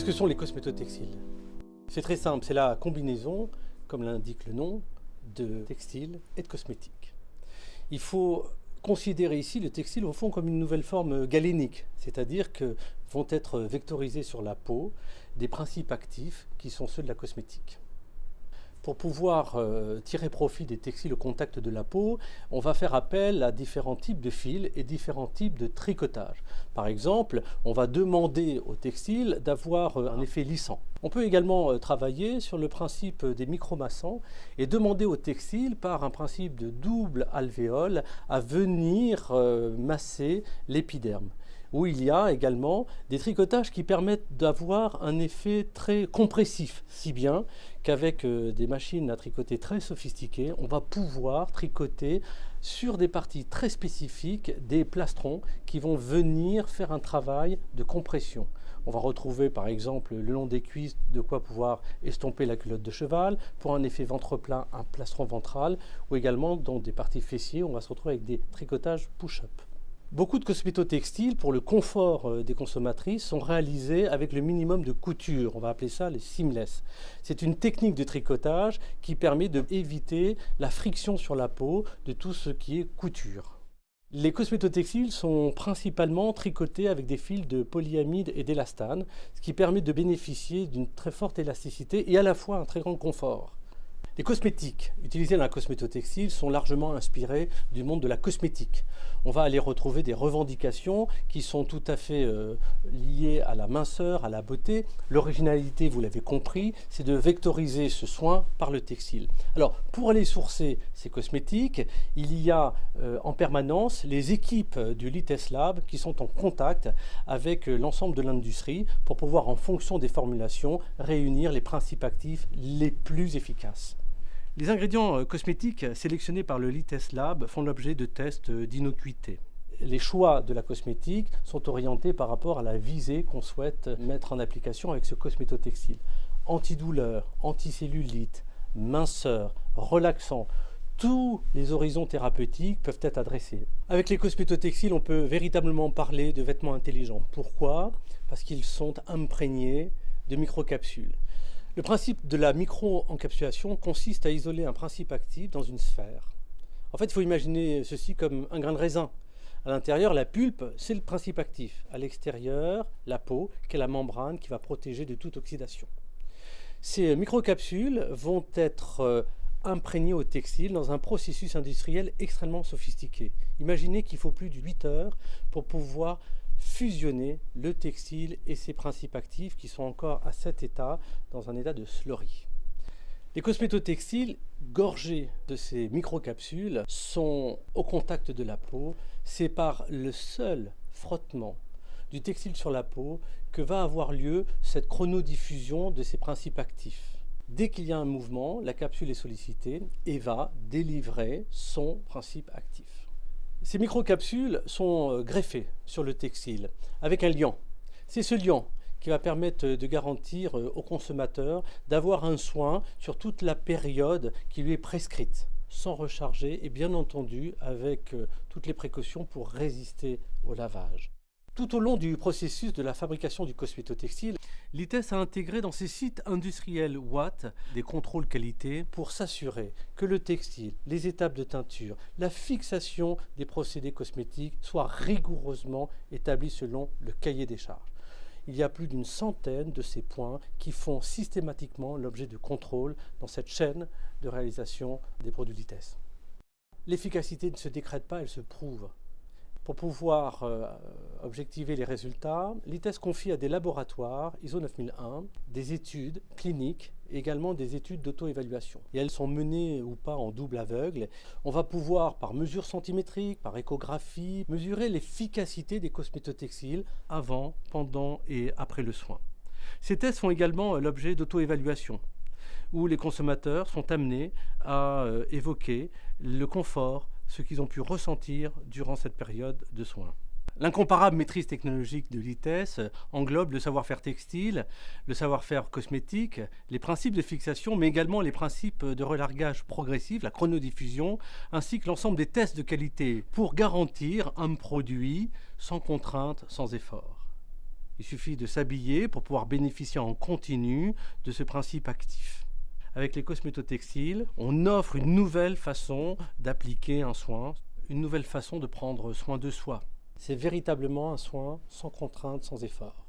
Qu'est-ce que sont les cosmétotextiles? C'est très simple, c'est la combinaison, comme l'indique le nom, de textile et de cosmétique. Il faut considérer ici le textile au fond comme une nouvelle forme galénique, c'est-à-dire que vont être vectorisés sur la peau des principes actifs qui sont ceux de la cosmétique. Pour pouvoir tirer profit des textiles au contact de la peau, on va faire appel à différents types de fils et différents types de tricotage. Par exemple, on va demander au textile d'avoir un effet lissant. On peut également travailler sur le principe des micromassants et demander au textile, par un principe de double alvéole, à venir masser l'épiderme, où il y a également des tricotages qui permettent d'avoir un effet très compressif, si bien qu'avec des machines à tricoter très sophistiquées, on va pouvoir tricoter sur des parties très spécifiques des plastrons qui vont venir faire un travail de compression. On va retrouver par exemple le long des cuisses de quoi pouvoir estomper la culotte de cheval, pour un effet ventre plein, un plastron ventral, ou également dans des parties fessiers, on va se retrouver avec des tricotages push-up. Beaucoup de cosmétotextiles, pour le confort des consommatrices, sont réalisés avec le minimum de couture. On va appeler ça les seamless. C'est une technique de tricotage qui permet d'éviter la friction sur la peau de tout ce qui est couture. Les cosmétotextiles sont principalement tricotés avec des fils de polyamide et d'élastane, ce qui permet de bénéficier d'une très forte élasticité et à la fois un très grand confort. Les cosmétiques utilisés dans la cosmétotextile sont largement inspirés du monde de la cosmétique. On va aller retrouver des revendications qui sont tout à fait liées à la minceur, à la beauté. L'originalité, vous l'avez compris, c'est de vectoriser ce soin par le textile. Alors, pour aller sourcer ces cosmétiques, il y a en permanence les équipes du Litest Lab qui sont en contact avec l'ensemble de l'industrie pour pouvoir, en fonction des formulations, réunir les principes actifs les plus efficaces. Les ingrédients cosmétiques sélectionnés par le Litest Lab font l'objet de tests d'innocuité. Les choix de la cosmétique sont orientés par rapport à la visée qu'on souhaite mettre en application avec ce cosmétotextile. Antidouleur, anticellulite, minceur, relaxant, tous les horizons thérapeutiques peuvent être adressés. Avec les cosmétotextiles, on peut véritablement parler de vêtements intelligents. Pourquoi? Parce qu'ils sont imprégnés de microcapsules. Le principe de la micro-encapsulation consiste à isoler un principe actif dans une sphère. En fait, il faut imaginer ceci comme un grain de raisin. À l'intérieur, la pulpe, c'est le principe actif. À l'extérieur, la peau, qui est la membrane qui va protéger de toute oxydation. Ces microcapsules vont être imprégnées au textile dans un processus industriel extrêmement sophistiqué. Imaginez qu'il faut plus de 8 heures pour pouvoir fusionner le textile et ses principes actifs qui sont encore à cet état, dans un état de slurry. Les cosmétotextiles gorgés de ces microcapsules sont au contact de la peau. C'est par le seul frottement du textile sur la peau que va avoir lieu cette chronodiffusion de ces principes actifs. Dès qu'il y a un mouvement, la capsule est sollicitée et va délivrer son principe actif. Ces microcapsules sont greffées sur le textile avec un liant. C'est ce liant qui va permettre de garantir au consommateur d'avoir un soin sur toute la période qui lui est prescrite, sans recharger et bien entendu avec toutes les précautions pour résister au lavage. Tout au long du processus de la fabrication du cosmétotextile, Litest a intégré dans ses sites industriels Watt des contrôles qualité pour s'assurer que le textile, les étapes de teinture, la fixation des procédés cosmétiques soient rigoureusement établis selon le cahier des charges. Il y a plus d'une centaine de ces points qui font systématiquement l'objet de contrôles dans cette chaîne de réalisation des produits Litest. L'efficacité ne se décrète pas, elle se prouve. Pour pouvoir objectiver les résultats, Litest confie à des laboratoires ISO 9001 des études cliniques et également des études d'auto-évaluation. Et elles sont menées ou pas en double aveugle. On va pouvoir, par mesure centimétrique, par échographie, mesurer l'efficacité des cosmétotextiles avant, pendant et après le soin. Ces tests font également l'objet d'auto-évaluation, où les consommateurs sont amenés à évoquer le confort, ce qu'ils ont pu ressentir durant cette période de soins. L'incomparable maîtrise technologique de Litest englobe le savoir-faire textile, le savoir-faire cosmétique, les principes de fixation, mais également les principes de relargage progressif, la chronodiffusion, ainsi que l'ensemble des tests de qualité pour garantir un produit sans contrainte, sans effort. Il suffit de s'habiller pour pouvoir bénéficier en continu de ce principe actif. Avec les cosmétotextiles, on offre une nouvelle façon d'appliquer un soin, une nouvelle façon de prendre soin de soi. C'est véritablement un soin sans contrainte, sans effort.